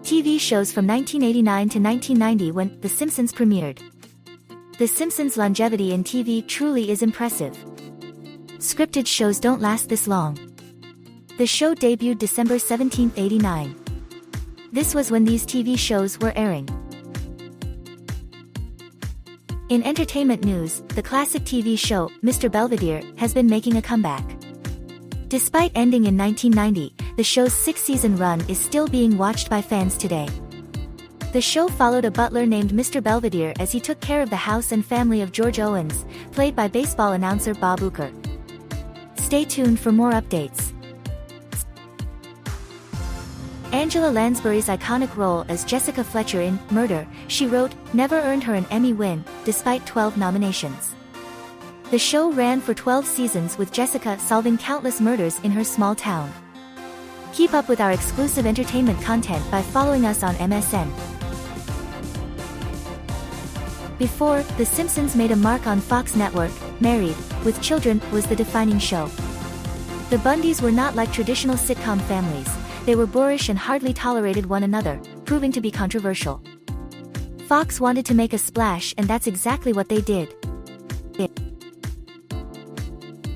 TV shows from 1989 to 1990 when The Simpsons premiered. The Simpsons' longevity in TV truly is impressive. Scripted shows don't last this long. The show debuted December 17, 1989. This was when these TV shows were airing. In entertainment news, the classic TV show, Mr. Belvedere, has been making a comeback. Despite ending in 1990, the show's six-season run is still being watched by fans today. The show followed a butler named Mr. Belvedere as he took care of the house and family of George Owens, played by baseball announcer Bob Uecker. Stay tuned for more updates. Angela Lansbury's iconic role as Jessica Fletcher in Murder, She Wrote, never earned her an Emmy win, despite 12 nominations. The show ran for 12 seasons with Jessica solving countless murders in her small town. Keep up with our exclusive entertainment content by following us on MSN. Before, The Simpsons made a mark on Fox Network, Married, with Children was the defining show. The Bundys were not like traditional sitcom families. They were boorish and hardly tolerated one another, proving to be controversial. Fox wanted to make a splash, and that's exactly what they did.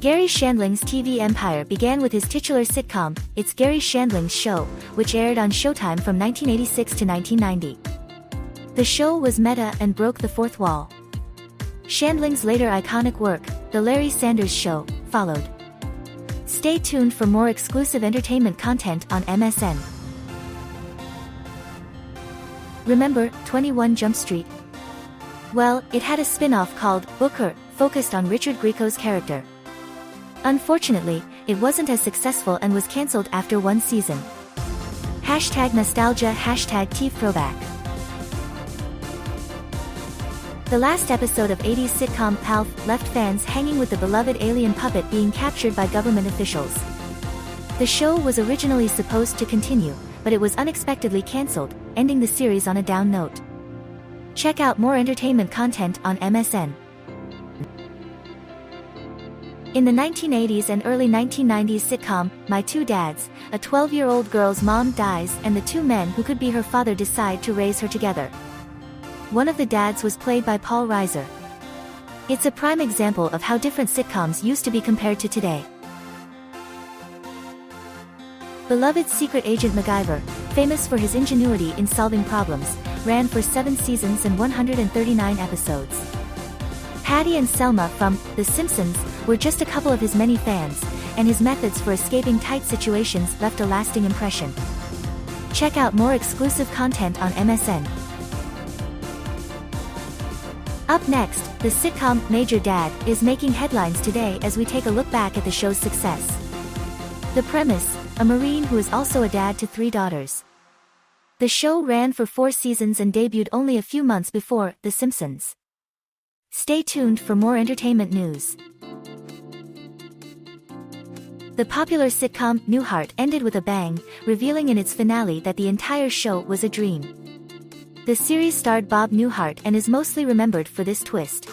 Gary Shandling's TV empire began with his titular sitcom, It's Gary Shandling's Show, which aired on Showtime from 1986 to 1990. The show was meta and broke the fourth wall. Shandling's later iconic work, The Larry Sanders Show, followed. Stay tuned for more exclusive entertainment content on MSN. Remember 21 Jump Street? Well, it had a spin-off called Booker, focused on Richard Grieco's character. Unfortunately, it wasn't as successful and was cancelled after one season. #nostalgia #TeefThrowback. The last episode of 80s sitcom Alf left fans hanging with the beloved alien puppet being captured by government officials. The show was originally supposed to continue, but it was unexpectedly cancelled, ending the series on a down note. Check out more entertainment content on MSN. In the 1980s and early 1990s sitcom, My Two Dads, a 12-year-old girl's mom dies and the two men who could be her father decide to raise her together. One of the dads was played by Paul Reiser. It's a prime example of how different sitcoms used to be compared to today. Beloved secret agent MacGyver, famous for his ingenuity in solving problems, ran for 7 seasons and 139 episodes. Patty and Selma from The Simpsons were just a couple of his many fans, and his methods for escaping tight situations left a lasting impression. Check out more exclusive content on MSN. Up next, the sitcom Major Dad is making headlines today as we take a look back at the show's success. The premise: a Marine who is also a dad to 3 daughters. The show ran for 4 seasons and debuted only a few months before The Simpsons. Stay tuned for more entertainment news. The popular sitcom Newhart ended with a bang, revealing in its finale that the entire show was a dream. The series starred Bob Newhart and is mostly remembered for this twist.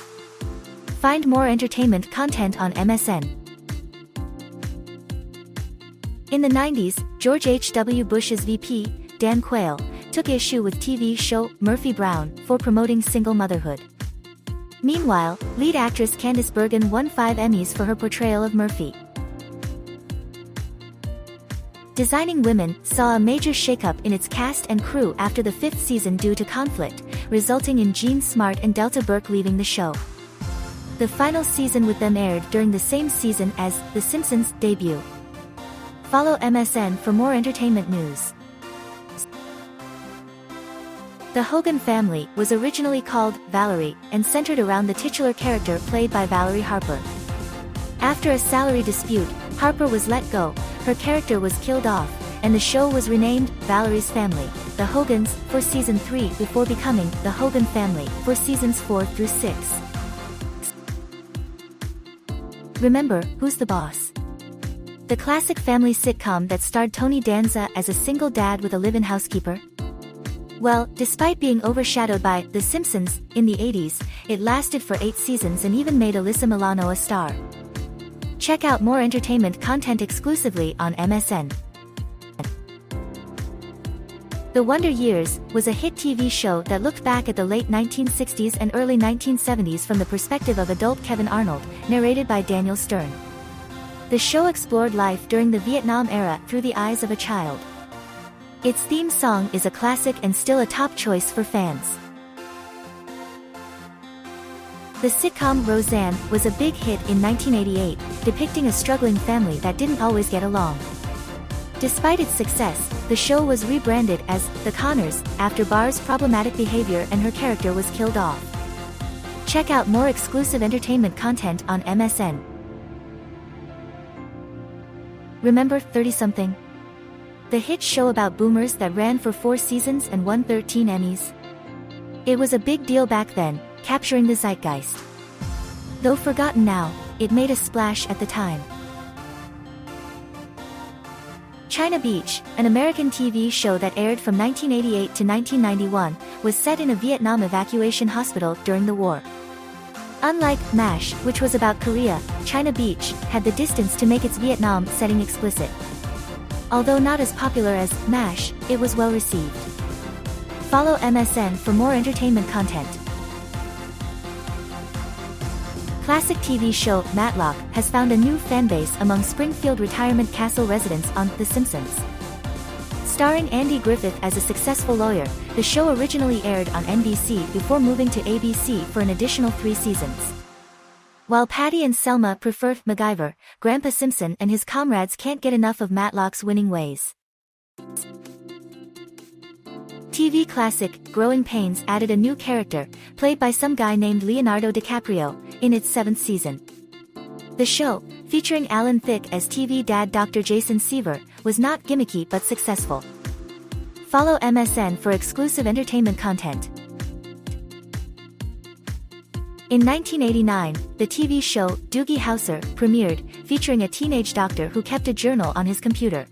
Find more entertainment content on MSN. In the 90s, George H.W. Bush's VP, Dan Quayle, took issue with TV show Murphy Brown for promoting single motherhood. Meanwhile, lead actress Candice Bergen won 5 Emmys for her portrayal of Murphy. Designing Women saw a major shakeup in its cast and crew after the 5th season due to conflict, resulting in Jean Smart and Delta Burke leaving the show. The final season with them aired during the same season as The Simpsons' debut. Follow MSN for more entertainment news. The Hogan family was originally called Valerie and centered around the titular character played by Valerie Harper. After a salary dispute, Harper was let go, her character was killed off, and the show was renamed Valerie's Family, The Hogans, for season 3 before becoming The Hogan Family for seasons 4 through 6. Remember Who's the Boss? The classic family sitcom that starred Tony Danza as a single dad with a live-in housekeeper? Well, despite being overshadowed by The Simpsons in the 80s, it lasted for 8 seasons and even made Alyssa Milano a star. Check out more entertainment content exclusively on MSN. The Wonder Years was a hit TV show that looked back at the late 1960s and early 1970s from the perspective of adult Kevin Arnold, narrated by Daniel Stern. The show explored life during the Vietnam era through the eyes of a child. Its theme song is a classic and still a top choice for fans. The sitcom Roseanne was a big hit in 1988, depicting a struggling family that didn't always get along. Despite its success, the show was rebranded as The Connors after Barr's problematic behavior and her character was killed off. Check out more exclusive entertainment content on MSN. Remember 30-something? The hit show about boomers that ran for 4 seasons and won 13 Emmys. It was a big deal back then, capturing the zeitgeist. Though forgotten now, it made a splash at the time. China Beach, an American TV show that aired from 1988 to 1991, was set in a Vietnam evacuation hospital during the war. Unlike MASH, which was about Korea, China Beach had the distance to make its Vietnam setting explicit. Although not as popular as MASH, it was well received. Follow MSN for more entertainment content. Classic TV show Matlock has found a new fanbase among Springfield Retirement Castle residents on The Simpsons. Starring Andy Griffith as a successful lawyer, the show originally aired on NBC before moving to ABC for an additional 3 seasons. While Patty and Selma prefer MacGyver, Grandpa Simpson and his comrades can't get enough of Matlock's winning ways. TV classic Growing Pains added a new character, played by some guy named Leonardo DiCaprio, in its 7th season. The show, featuring Alan Thicke as TV dad Dr. Jason Seaver, was not gimmicky but successful. Follow MSN for exclusive entertainment content. In 1989, the TV show Doogie Howser premiered, featuring a teenage doctor who kept a journal on his computer.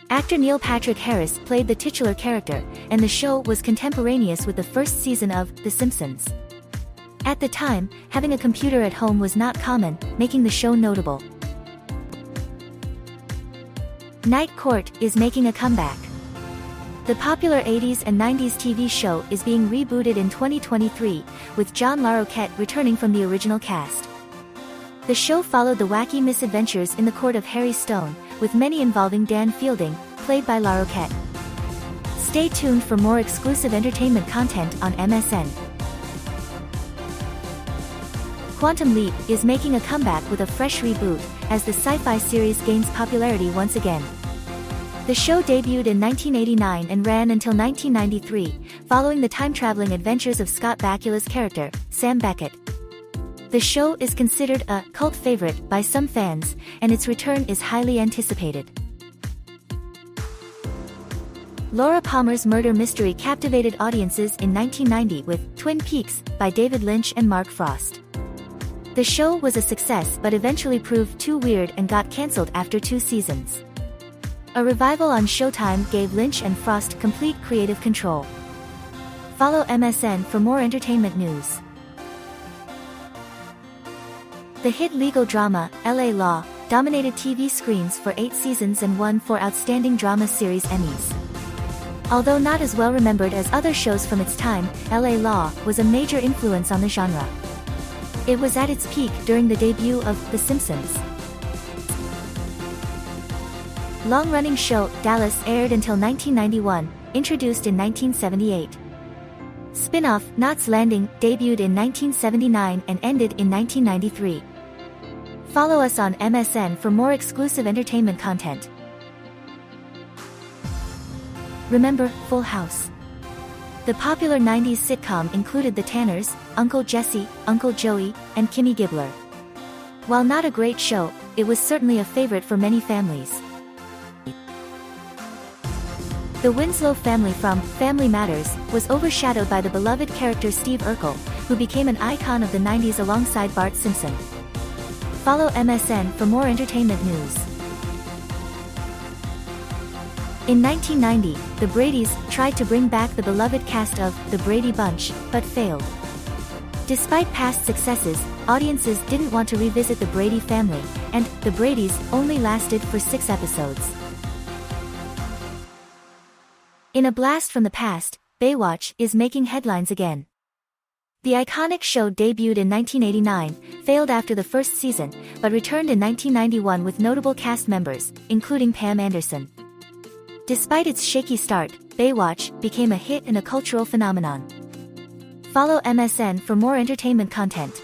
Actor Neil Patrick Harris played the titular character, and the show was contemporaneous with the first season of The Simpsons. At the time, having a computer at home was not common, making the show notable. Night Court is making a comeback. The popular 80s and 90s TV show is being rebooted in 2023, with John LaRoquette returning from the original cast. The show followed the wacky misadventures in the court of Harry Stone, with many involving Dan Fielding, played by LaRoquette. Stay tuned for more exclusive entertainment content on MSN. Quantum Leap is making a comeback with a fresh reboot, as the sci-fi series gains popularity once again. The show debuted in 1989 and ran until 1993, following the time-traveling adventures of Scott Bakula's character, Sam Beckett. The show is considered a cult favorite by some fans, and its return is highly anticipated. Laura Palmer's murder mystery captivated audiences in 1990 with Twin Peaks by David Lynch and Mark Frost. The show was a success but eventually proved too weird and got cancelled after 2 seasons. A revival on Showtime gave Lynch and Frost complete creative control. Follow MSN for more entertainment news. The hit legal drama, LA Law, dominated TV screens for 8 seasons and won 4 Outstanding Drama Series Emmys. Although not as well remembered as other shows from its time, LA Law was a major influence on the genre. It was at its peak during the debut of The Simpsons. Long-running show, Dallas aired until 1991, introduced in 1978. Spin-off, Knots Landing, debuted in 1979 and ended in 1993. Follow us on MSN for more exclusive entertainment content. Remember Full House? The popular 90s sitcom included the Tanners, Uncle Jesse, Uncle Joey, and Kimmy Gibbler. While not a great show, it was certainly a favorite for many families. The Winslow family from Family Matters was overshadowed by the beloved character Steve Urkel, who became an icon of the 90s alongside Bart Simpson. Follow MSN for more entertainment news. In 1990, the Bradys tried to bring back the beloved cast of The Brady Bunch, but failed. Despite past successes, audiences didn't want to revisit the Brady family, and The Bradys only lasted for 6 episodes. In a blast from the past, Baywatch is making headlines again. The iconic show debuted in 1989, failed after the first season, but returned in 1991 with notable cast members, including Pam Anderson. Despite its shaky start, Baywatch became a hit and a cultural phenomenon. Follow MSN for more entertainment content.